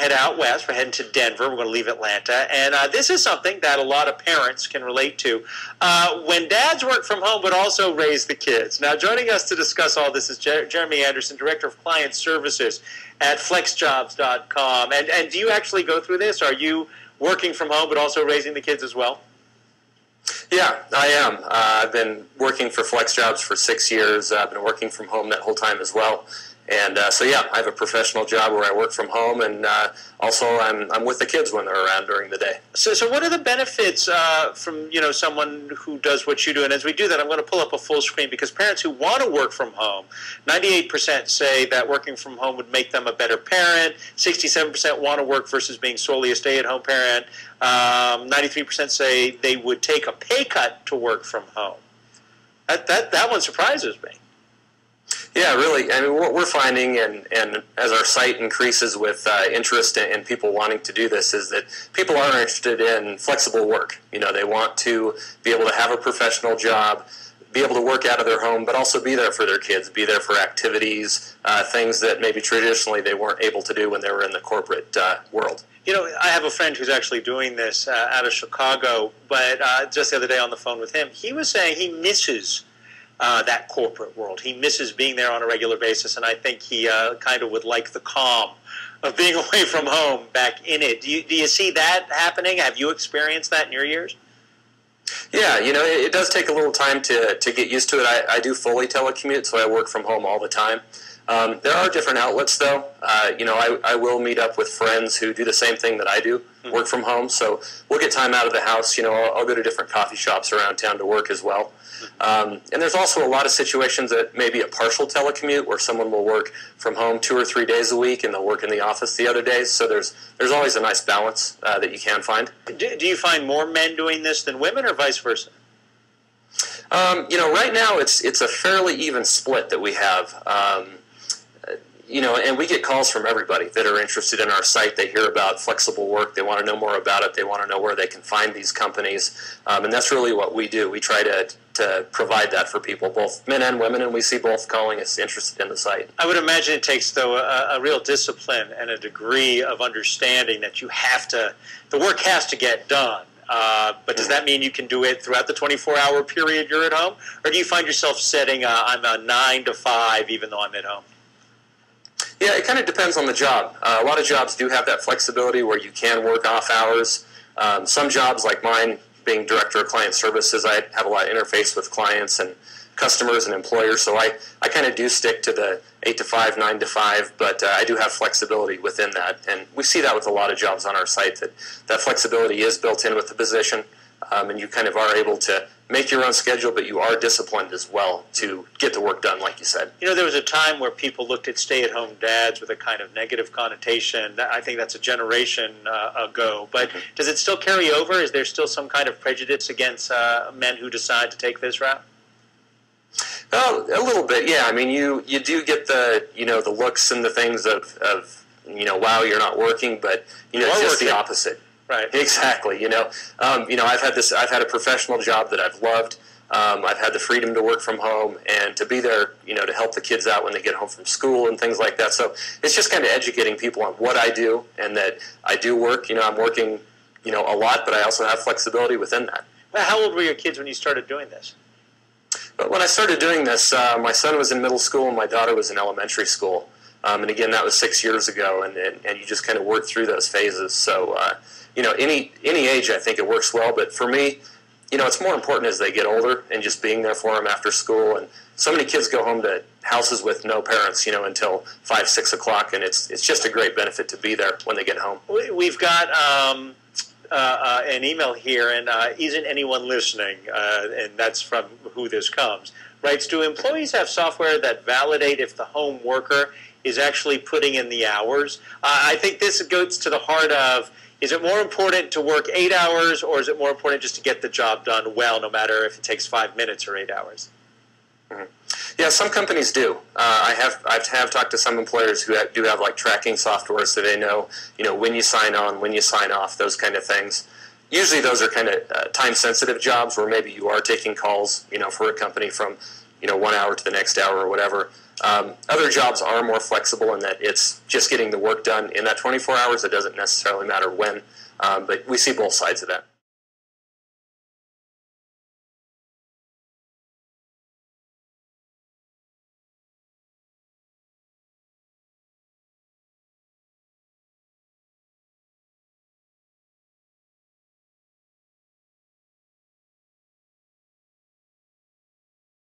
head out west. We're heading to Denver. We're going to leave Atlanta. And this is something that a lot of parents can relate to. When dads work from home but also raise the kids. Now, joining us to discuss all this is Jeremy Anderson, Director of Client Services at flexjobs.com. And do you actually go through this? Are you working from home but also raising the kids as well? Yeah, I am. I've been working for FlexJobs for 6 years. I've been working from home that whole time as well. And so, yeah, I have a professional job where I work from home, and also I'm with the kids when they're around during the day. So what are the benefits from someone who does what you do? And as we do that, I'm going to pull up a full screen because parents who want to work from home, 98% say that working from home would make them a better parent. 67% want to work versus being solely a stay-at-home parent. 93% say they would take a pay cut to work from home. That one surprises me. Yeah, really. I mean, what we're finding, and as our site increases with interest in people wanting to do this, is that people are interested in flexible work. They want to be able to have a professional job, be able to work out of their home, but also be there for their kids, be there for activities, things that maybe traditionally they weren't able to do when they were in the corporate world. I have a friend who's actually doing this out of Chicago, but just the other day on the phone with him, he was saying he misses that corporate world. He misses being there on a regular basis, and I think he kind of would like the calm of being away from home back in it. Do you see that happening? Have you experienced that in your years? Yeah, it does take a little time to get used to it. I do fully telecommute, so I work from home all the time. There are different outlets, though. I will meet up with friends who do the same thing that I do, work from home. So we'll get time out of the house. I'll go to different coffee shops around town to work as well. And there's also a lot of situations that may be a partial telecommute where someone will work from home 2 or 3 days a week and they'll work in the office the other days. So there's always a nice balance that you can find. Do you find more men doing this than women or vice versa? Right now it's a fairly even split that we have. And we get calls from everybody that are interested in our site. They hear about flexible work. They want to know more about it. They want to know where they can find these companies. And that's really what we do. We try to provide that for people, both men and women, and we see both calling us interested in the site. I would imagine it takes, though, a real discipline and a degree of understanding that the work has to get done. But does that mean you can do it throughout the 24-hour period you're at home? Or do you find yourself setting, I'm a 9 to 5 even though I'm at home? Yeah, it kind of depends on the job. A lot of jobs do have that flexibility where you can work off hours. Some jobs, like mine, being Director of Client Services, I have a lot of interface with clients and customers and employers, so I kind of do stick to the 8 to 5, 9 to 5, but I do have flexibility within that. And we see that with a lot of jobs on our site, that flexibility is built in with the position, and you kind of are able to make your own schedule, but you are disciplined as well to get the work done, like you said. There was a time where people looked at stay-at-home dads with a kind of negative connotation. I think that's a generation ago. But does it still carry over? Is there still some kind of prejudice against men who decide to take this route? Well, a little bit, yeah. I mean, you do get the looks and the things of wow, you're not working, but it's just the opposite. Right. Exactly. I've had a professional job that I've loved. I've had the freedom to work from home and to be there, to help the kids out when they get home from school and things like that. So it's just kind of educating people on what I do and that I do work. I'm working, a lot, but I also have flexibility within that. Well, how old were your kids when you started doing this? But when I started doing this, my son was in middle school and my daughter was in elementary school. And again, that was 6 years ago, and you just kind of work through those phases. So, any age, I think it works well. But for me, it's more important as they get older and just being there for them after school. And so many kids go home to houses with no parents, until 5, 6 o'clock, and it's just a great benefit to be there when they get home. We've got an email here, and isn't anyone listening? And that's from who this comes. Writes, do employees have software that validate if the home worker is actually putting in the hours? I think this goes to the heart of, is it more important to work 8 hours, or is it more important just to get the job done well, no matter if it takes 5 minutes or 8 hours? Mm-hmm. Yeah, some companies do. I have talked to some employers who do have like tracking software, so they know when you sign on, when you sign off, those kind of things. Usually, those are kind of time-sensitive jobs where maybe you are taking calls, for a company from 1 hour to the next hour or whatever. Other jobs are more flexible in that it's just getting the work done in that 24 hours. It doesn't necessarily matter when, but we see both sides of that.